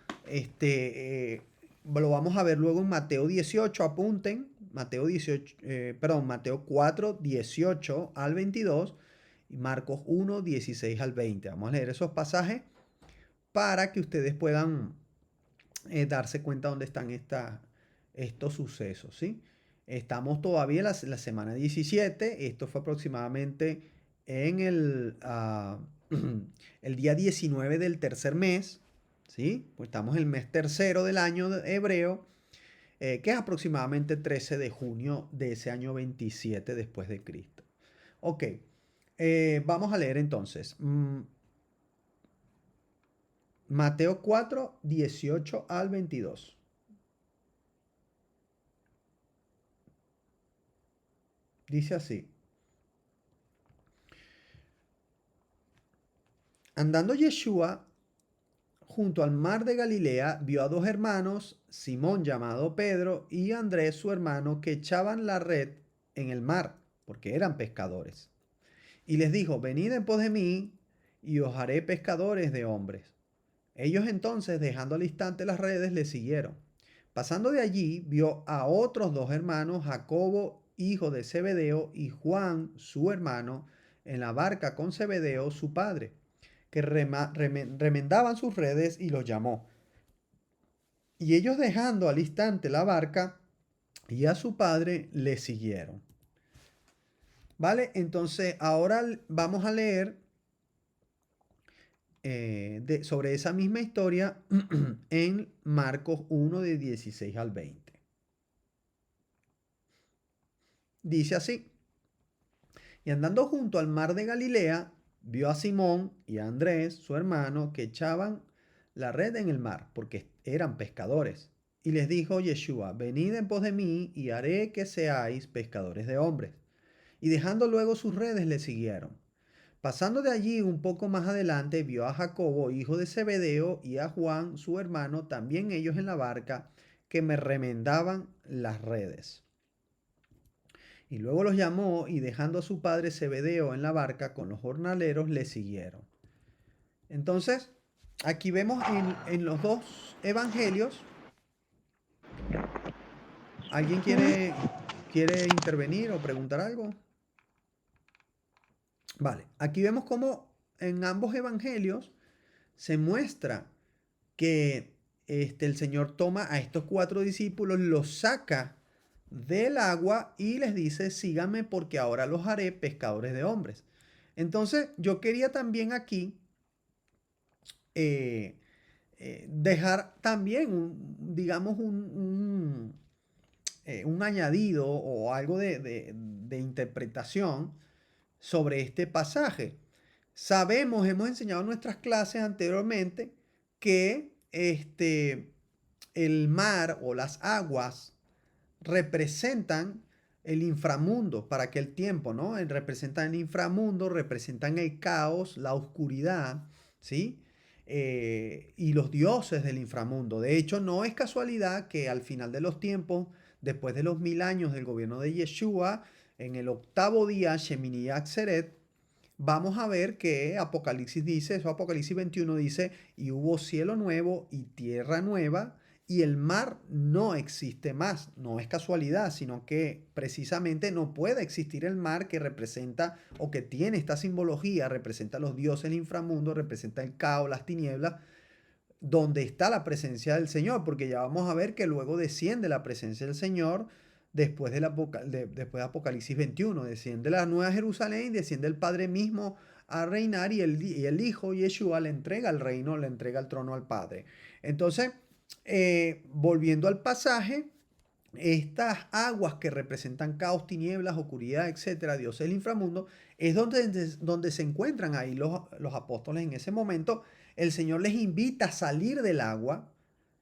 [SPEAKER 1] Lo vamos a ver luego en Mateo 18, apunten, Mateo 18, perdón, Mateo 4, 18 al 22 y Marcos 1, 16 al 20. Vamos a leer esos pasajes para que ustedes puedan darse cuenta dónde están estos sucesos, ¿sí? Estamos todavía en la semana 17. Esto fue aproximadamente en el día 19 del tercer mes, ¿sí? Pues estamos en el mes tercero del año hebreo. que es aproximadamente 13 de junio de ese año 27 después de Cristo. Ok, vamos a leer entonces. Mateo 4, 18 al 22. Dice así. Andando Yeshua junto al mar de Galilea, vio a dos hermanos, Simón llamado Pedro y Andrés su hermano, que echaban la red en el mar, porque eran pescadores. Y les dijo, venid en pos de mí, y os haré pescadores de hombres. Ellos entonces, dejando al instante las redes, le siguieron. Pasando de allí, vio a otros dos hermanos, Jacobo, hijo de Zebedeo, y Juan, su hermano, en la barca con Zebedeo, su padre, que remendaban sus redes, y los llamó. Y ellos, dejando al instante la barca y a su padre, le siguieron. ¿Vale? Entonces ahora vamos a leer sobre esa misma historia en Marcos 1 de 16 al 20. Dice así. Y andando junto al mar de Galilea, vio a Simón y a Andrés, su hermano, que echaban la red en el mar, porque eran pescadores. Y les dijo Yeshua, venid en pos de mí, y haré que seáis pescadores de hombres. Y dejando luego sus redes, le siguieron. Pasando de allí un poco más adelante, vio a Jacobo, hijo de Zebedeo, y a Juan, su hermano, también ellos en la barca, que me remendaban las redes. Y luego los llamó, y dejando a su padre Zebedeo en la barca con los jornaleros, le siguieron. Entonces, aquí vemos en los dos evangelios. ¿Alguien quiere intervenir o preguntar algo? Vale, aquí vemos cómo en ambos evangelios se muestra que el Señor toma a estos cuatro discípulos, los saca del agua y les dice, síganme porque ahora los haré pescadores de hombres. Entonces, yo quería también aquí eh, dejar también, digamos, un añadido o algo de interpretación sobre este pasaje. Sabemos, hemos enseñado en nuestras clases anteriormente que el mar o las aguas representan el inframundo para aquel tiempo, ¿no? Representan el inframundo, representan el caos, la oscuridad, ¿sí? Y los dioses del inframundo. De hecho, no es casualidad que al final de los tiempos, después de los 1000 años del gobierno de Yeshua, en el octavo día, Shemini Atzeret, vamos a ver que Apocalipsis dice, eso Apocalipsis 21 dice, y hubo cielo nuevo y tierra nueva, y el mar no existe más. No es casualidad, sino que precisamente no puede existir el mar que representa o que tiene esta simbología, representa a los dioses del inframundo, representa el caos, las tinieblas, donde está la presencia del Señor, porque ya vamos a ver que luego desciende la presencia del Señor después de Apocalipsis 21, desciende la Nueva Jerusalén, desciende el Padre mismo a reinar y el Hijo Yeshua le entrega el reino, le entrega el trono al Padre. Entonces, volviendo al pasaje, estas aguas que representan caos, tinieblas, oscuridad, etcétera, Dios el inframundo, es donde se encuentran ahí los apóstoles en ese momento. El Señor les invita a salir del agua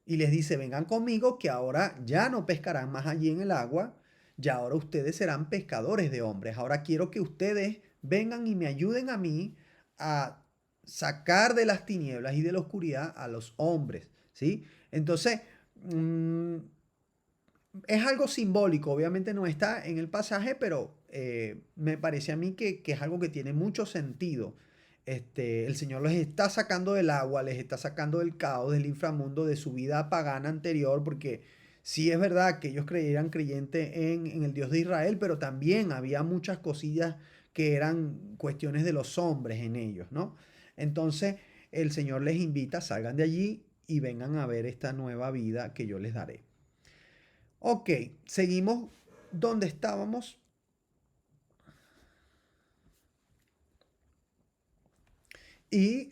[SPEAKER 1] y les dice, vengan conmigo que ahora ya no pescarán más allí en el agua, ya ahora ustedes serán pescadores de hombres. Ahora quiero que ustedes vengan y me ayuden a mí a sacar de las tinieblas y de la oscuridad a los hombres, ¿sí? Entonces, es algo simbólico, obviamente no está en el pasaje, pero me parece a mí que es algo que tiene mucho sentido. El Señor les está sacando del agua, les está sacando del caos, del inframundo, de su vida pagana anterior, porque sí es verdad que ellos eran creyentes en el Dios de Israel, pero también había muchas cosillas que eran cuestiones de los hombres en ellos, ¿no? Entonces el Señor les invita, salgan de allí y vengan a ver esta nueva vida que yo les daré. Ok, seguimos donde estábamos. Y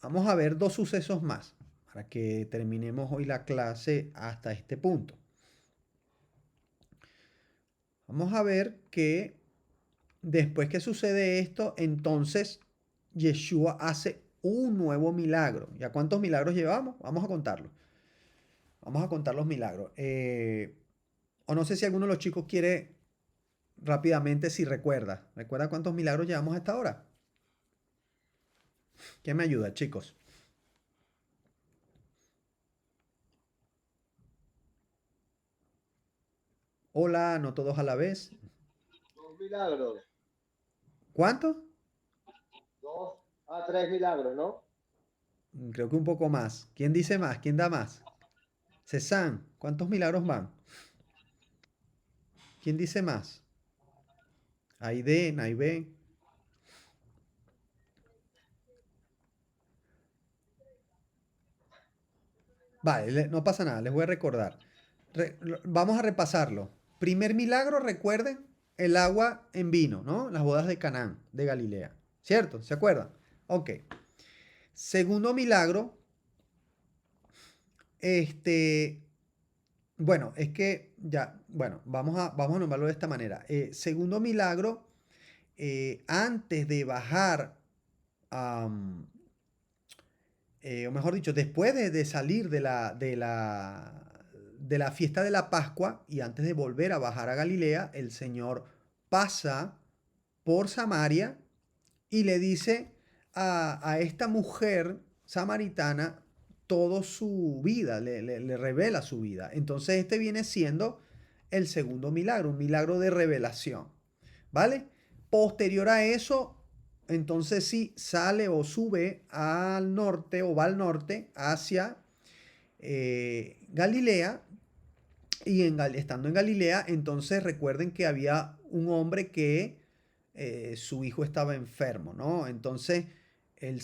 [SPEAKER 1] vamos a ver dos sucesos más para que terminemos hoy la clase hasta este punto. Vamos a ver que después que sucede esto, entonces Yeshua hace un nuevo milagro. ¿Ya cuántos milagros llevamos? Vamos a contarlo. Vamos a contar los milagros. O no sé si alguno de los chicos quiere rápidamente, si recuerda. ¿Recuerda cuántos milagros llevamos hasta ahora? ¿Quién me ayuda, chicos? Hola, no todos a la vez.
[SPEAKER 3] Dos milagros.
[SPEAKER 1] ¿Cuántos?
[SPEAKER 3] Dos a tres milagros, ¿no?
[SPEAKER 1] Creo que un poco más. ¿Quién dice más? ¿Quién da más? Cezanne, ¿cuántos milagros van? ¿Quién dice más? Aiden, Aibe. Vale, no pasa nada, les voy a recordar. Vamos a repasarlo. Primer milagro, recuerden, el agua en vino, ¿no? Las bodas de Canaán, de Galilea. ¿Cierto? ¿Se acuerdan? Ok. Segundo milagro, este, bueno, es que ya, bueno, vamos a nombrarlo de esta manera. Segundo milagro, antes de bajar, am, o mejor dicho, después de salir de la fiesta de la Pascua y antes de volver a bajar a Galilea, el Señor pasa por Samaria y le dice a esta mujer samaritana toda su vida, le revela su vida. Entonces este viene siendo el segundo milagro, un milagro de revelación, ¿vale? Posterior a eso, entonces sí sale o sube al norte o va al norte hacia Galilea y estando en Galilea, entonces recuerden que había un hombre que su hijo estaba enfermo, ¿no? Entonces él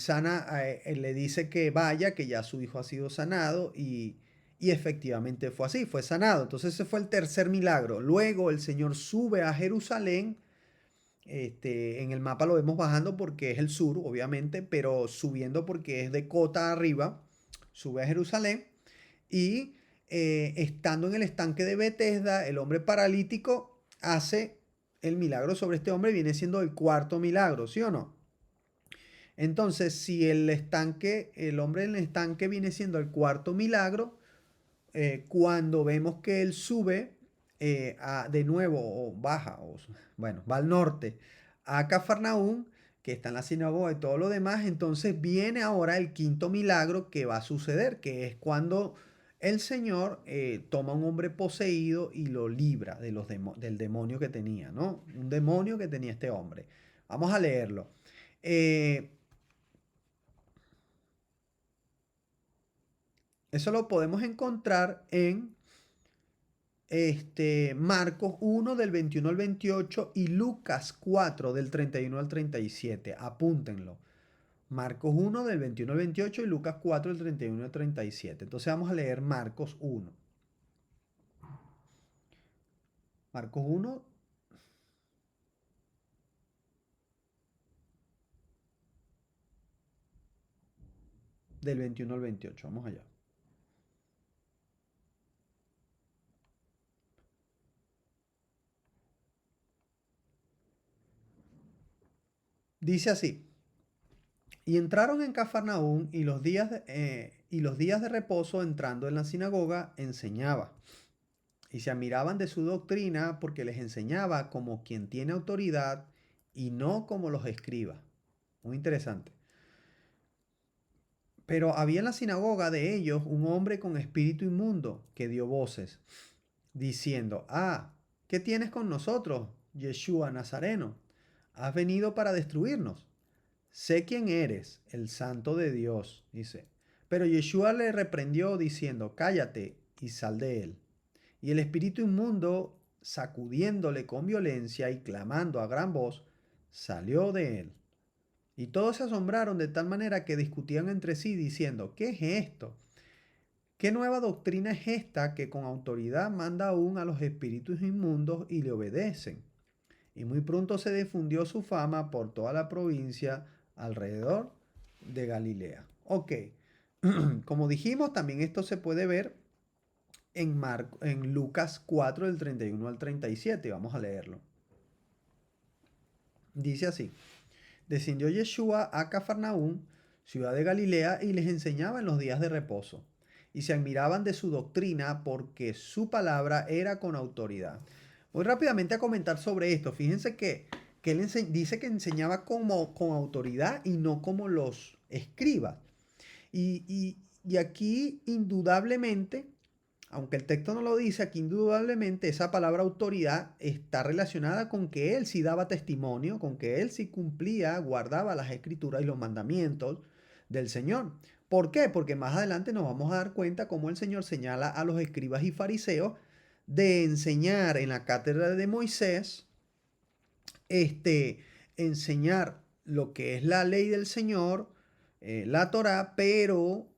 [SPEAKER 1] le dice que vaya, que ya su hijo ha sido sanado y efectivamente fue así, fue sanado. Entonces ese fue el tercer milagro. Luego el Señor sube a Jerusalén. En el mapa lo vemos bajando porque es el sur, obviamente, pero subiendo porque es de cota arriba, sube a Jerusalén y estando en el estanque de Betesda, el hombre paralítico hace el milagro sobre este hombre, viene siendo el cuarto milagro, ¿sí o no? Entonces, si el hombre en el estanque viene siendo el cuarto milagro, cuando vemos que él sube de nuevo o baja, bueno, va al norte a Cafarnaún, que está en la sinagoga y todo lo demás, entonces viene ahora el quinto milagro que va a suceder, que es cuando el Señor toma a un hombre poseído y lo libra del demonio que tenía, ¿no? Un demonio que tenía este hombre. Vamos a leerlo. Eh, Eso lo podemos encontrar en Marcos 1 del 21 al 28 y Lucas 4 del 31 al 37. Apúntenlo. Marcos 1 del 21 al 28 y Lucas 4 del 31 al 37. Entonces vamos a leer Marcos 1. Marcos 1 del 21 al 28. Vamos allá. Dice así. Y entraron en Cafarnaún y los días de reposo entrando en la sinagoga enseñaba. Y se admiraban de su doctrina porque les enseñaba como quien tiene autoridad y no como los escribas. Muy interesante. Pero había en la sinagoga de ellos un hombre con espíritu inmundo que dio voces, diciendo, ¿qué tienes con nosotros, Yeshua Nazareno? ¿Has venido para destruirnos? Sé quién eres, el santo de Dios, dice. Pero Yeshua le reprendió diciendo, cállate y sal de él. Y el espíritu inmundo, sacudiéndole con violencia y clamando a gran voz, salió de él. Y todos se asombraron de tal manera que discutían entre sí diciendo, ¿qué es esto? ¿Qué nueva doctrina es esta que con autoridad manda aún a los espíritus inmundos y le obedecen? Y muy pronto se difundió su fama por toda la provincia alrededor de Galilea. Ok, como dijimos, también esto se puede ver en Lucas 4 del 31 al 37. Vamos a leerlo. Dice así: descendió Yeshua a Cafarnaúm, ciudad de Galilea, y les enseñaba en los días de reposo. Y se admiraban de su doctrina porque su palabra era con autoridad. Voy rápidamente a comentar sobre esto. Fíjense que él dice que enseñaba como, con autoridad y no como los escribas. Y aquí indudablemente, aunque el texto no lo dice, aquí indudablemente esa palabra autoridad está relacionada con que él sí daba testimonio, con que él sí cumplía, guardaba las escrituras y los mandamientos del Señor. ¿Por qué? Porque más adelante nos vamos a dar cuenta cómo el Señor señala a los escribas y fariseos de enseñar en la cátedra de Moisés, enseñar lo que es la ley del Señor, la Torá, pero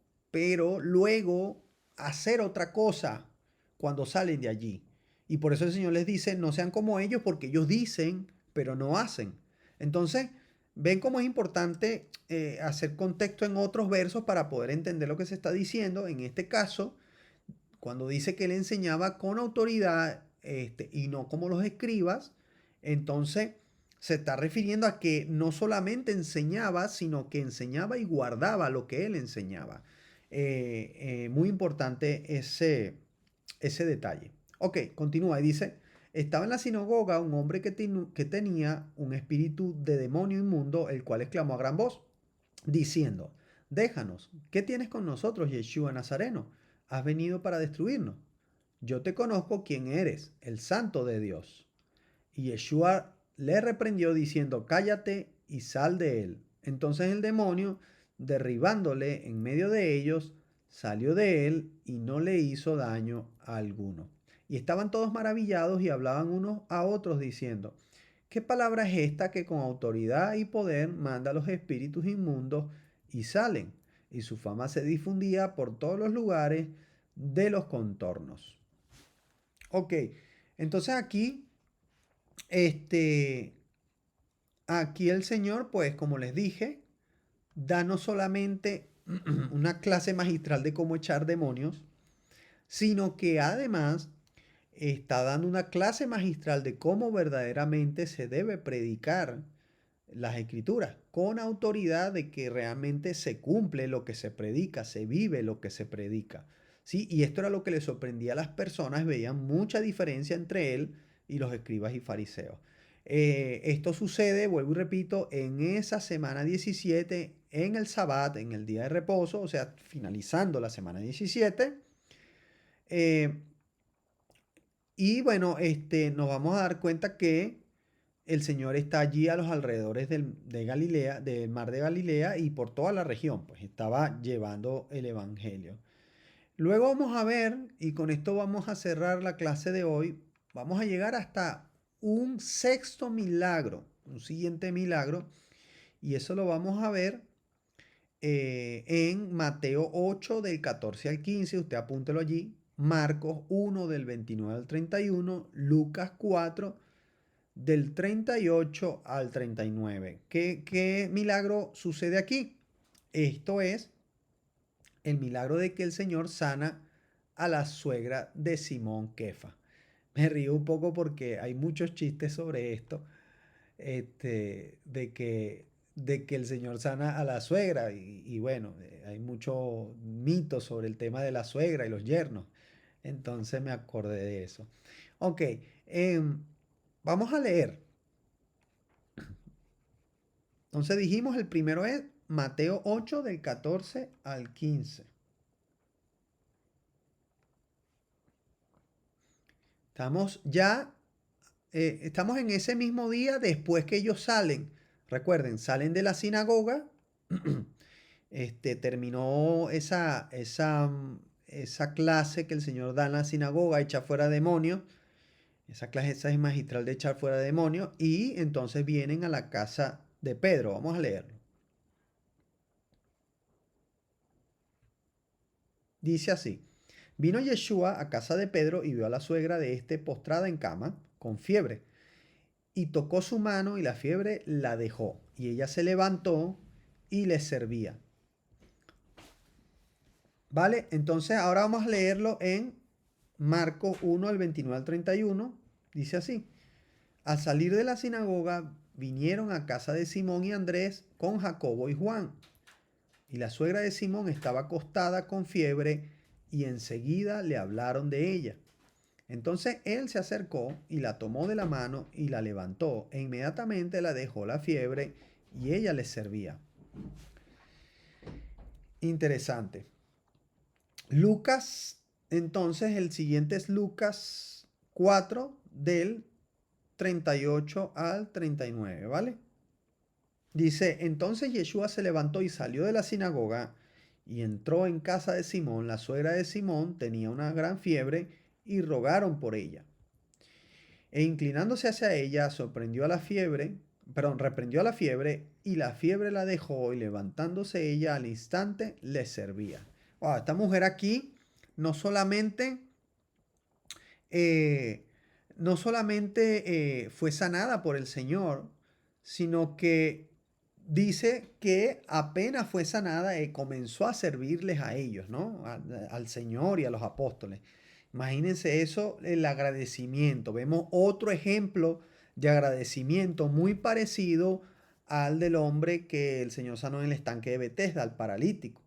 [SPEAKER 1] luego hacer otra cosa cuando salen de allí. Y por eso el Señor les dice, no sean como ellos, porque ellos dicen, pero no hacen. Entonces, ven cómo es importante hacer contexto en otros versos para poder entender lo que se está diciendo. En este caso, cuando dice que él enseñaba con autoridad y no como los escribas, entonces se está refiriendo a que no solamente enseñaba, sino que enseñaba y guardaba lo que él enseñaba. Muy importante ese detalle. Ok, continúa y dice, estaba en la sinagoga un hombre que tenía un espíritu de demonio inmundo, el cual exclamó a gran voz, diciendo, déjanos, ¿qué tienes con nosotros, Yeshua Nazareno? ¿Has venido para destruirnos? Yo te conozco quién eres, el santo de Dios. Y Yeshua le reprendió diciendo, cállate y sal de él. Entonces el demonio, derribándole en medio de ellos, salió de él y no le hizo daño alguno. Y estaban todos maravillados y hablaban unos a otros diciendo, ¿qué palabra es esta que con autoridad y poder manda a los espíritus inmundos y salen? Y su fama se difundía por todos los lugares de los contornos. Ok, entonces este, aquí el Señor, pues como les dije, da no solamente una clase magistral de cómo echar demonios, sino que además está dando una clase magistral de cómo verdaderamente se debe predicar las escrituras, con autoridad de que realmente se cumple lo que se predica, se vive lo que se predica. ¿Sí? Y esto era lo que le sorprendía a las personas, veían mucha diferencia entre él y los escribas y fariseos. Esto sucede, vuelvo y repito, en esa semana 17, en el Sabbat, en el día de reposo, o sea, finalizando la semana 17. eh, y bueno, nos vamos a dar cuenta que el Señor está allí a los alrededores de Galilea, del mar de Galilea y por toda la región, pues estaba llevando el Evangelio. Luego vamos a ver, y con esto vamos a cerrar la clase de hoy, vamos a llegar hasta un sexto milagro, un siguiente milagro, y eso lo vamos a ver en Mateo 8 del 14 al 15, usted apúntelo allí, Marcos 1 del 29 al 31, Lucas 4 del 38 al 39. ¿Qué milagro sucede aquí? Esto es el milagro de que el Señor sana a la suegra de Simón Kefa. Me río un poco porque hay muchos chistes sobre esto, de que el Señor sana a la suegra y bueno, hay mucho mito sobre el tema de la suegra y los yernos. Entonces me acordé de eso. Ok, vamos a leer. Entonces dijimos, el primero es Mateo 8 del 14 al 15. Estamos ya, estamos en ese mismo día después que ellos salen. Recuerden, salen de la sinagoga. Terminó esa clase que el Señor da en la sinagoga, echa fuera demonios. Esa clase esa es magistral de echar fuera demonios. Y entonces vienen a la casa de Pedro. Vamos a leerlo. Dice así. Vino Yeshua a casa de Pedro y vio a la suegra de éste postrada en cama, con fiebre, y tocó su mano y la fiebre la dejó, y ella se levantó y le servía. ¿Vale? Entonces ahora vamos a leerlo en Marcos 1, el 29 al 31, dice así. Al salir de la sinagoga, vinieron a casa de Simón y Andrés con Jacobo y Juan. Y la suegra de Simón estaba acostada con fiebre y enseguida le hablaron de ella. Entonces él se acercó y la tomó de la mano y la levantó e inmediatamente la dejó la fiebre y ella les servía. Interesante. Lucas, entonces el siguiente es Lucas 4 del 38 al 39, ¿vale? Dice, entonces Yeshua se levantó y salió de la sinagoga y entró en casa de Simón. La suegra de Simón tenía una gran fiebre y rogaron por ella. E inclinándose hacia ella, reprendió a la fiebre y la fiebre la dejó y levantándose ella al instante le servía. Wow, esta mujer aquí no solamente, eh, no solamente fue sanada por el Señor, sino que dice que apenas fue sanada, comenzó a servirles a ellos, ¿no? Al Señor y a los apóstoles. Imagínense eso, el agradecimiento. Vemos otro ejemplo de agradecimiento muy parecido al del hombre que el Señor sanó en el estanque de Betesda, al paralítico,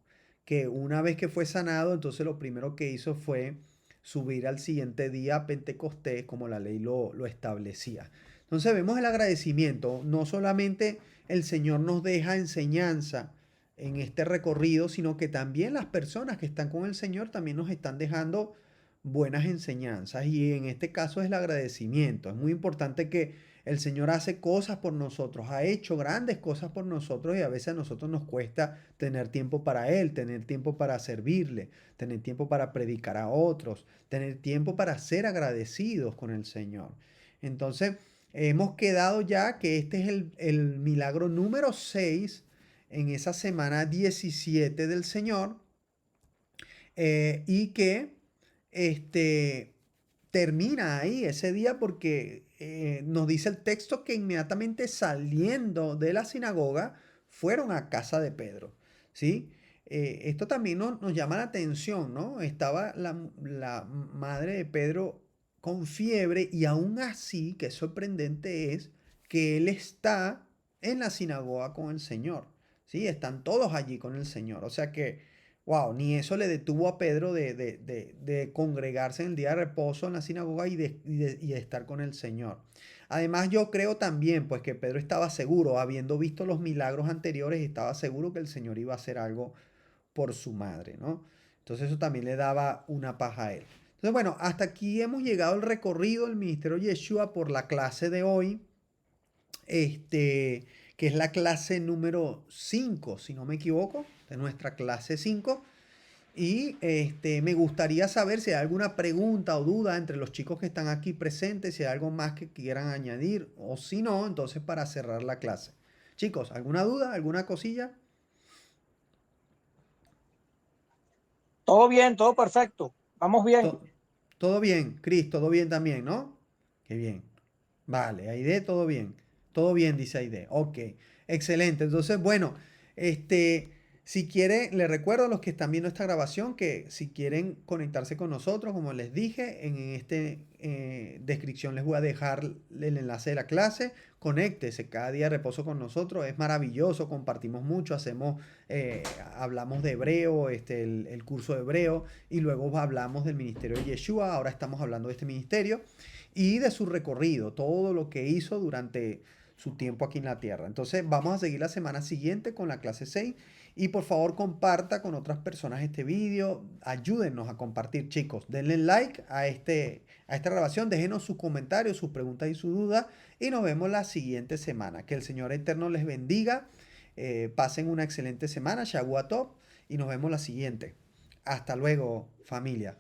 [SPEAKER 1] que una vez que fue sanado, entonces lo primero que hizo fue subir al siguiente día a Pentecostés, como la ley lo establecía. Entonces vemos el agradecimiento, no solamente el Señor nos deja enseñanza en este recorrido, sino que también las personas que están con el Señor también nos están dejando buenas enseñanzas y en este caso es el agradecimiento. Es muy importante que el Señor hace cosas por nosotros, ha hecho grandes cosas por nosotros y a veces a nosotros nos cuesta tener tiempo para Él, tener tiempo para servirle, tener tiempo para predicar a otros, tener tiempo para ser agradecidos con el Señor. Entonces, hemos quedado ya que este es el milagro número 6 en esa semana 17 del Señor y que termina ahí ese día porque nos dice el texto que inmediatamente saliendo de la sinagoga fueron a casa de Pedro, ¿sí? Esto también nos llama la atención, ¿no? Estaba la madre de Pedro con fiebre y aún así, qué sorprendente es que él está en la sinagoga con el Señor, ¿sí? Están todos allí con el Señor, o sea que wow, ni eso le detuvo a Pedro de congregarse en el día de reposo en la sinagoga y de estar con el Señor. Además, yo creo también, pues, que Pedro estaba seguro, habiendo visto los milagros anteriores, estaba seguro que el Señor iba a hacer algo por su madre, ¿no? Entonces eso también le daba una paz a él. Entonces, bueno, hasta aquí hemos llegado al recorrido del ministerio Yeshua por la clase de hoy, que es la clase número 5, si no me equivoco, de nuestra clase 5. Y me gustaría saber si hay alguna pregunta o duda entre los chicos que están aquí presentes, si hay algo más que quieran añadir o si no, entonces para cerrar la clase. Chicos, ¿alguna duda? ¿Alguna cosilla?
[SPEAKER 4] Todo bien, todo perfecto. Vamos bien.
[SPEAKER 1] Todo bien, Cris, todo bien también, ¿no? Qué bien. Vale, Aide, todo bien. Todo bien, dice Aide. Ok, excelente. Entonces, bueno, si quiere, le recuerdo a los que están viendo esta grabación que si quieren conectarse con nosotros, como les dije, en descripción les voy a dejar el enlace de la clase. Conéctese cada día de reposo con nosotros. Es maravilloso, compartimos mucho, hablamos de hebreo, el curso de hebreo y luego hablamos del ministerio de Yeshua. Ahora estamos hablando de este ministerio y de su recorrido, todo lo que hizo durante su tiempo aquí en la tierra. Entonces vamos a seguir la semana siguiente con la clase 6 y por favor comparta con otras personas este vídeo, ayúdennos a compartir chicos, denle like a esta grabación, déjenos sus comentarios, sus preguntas y sus dudas y nos vemos la siguiente semana. Que el Señor Eterno les bendiga, pasen una excelente semana, Shavua Tov y nos vemos la siguiente. Hasta luego familia.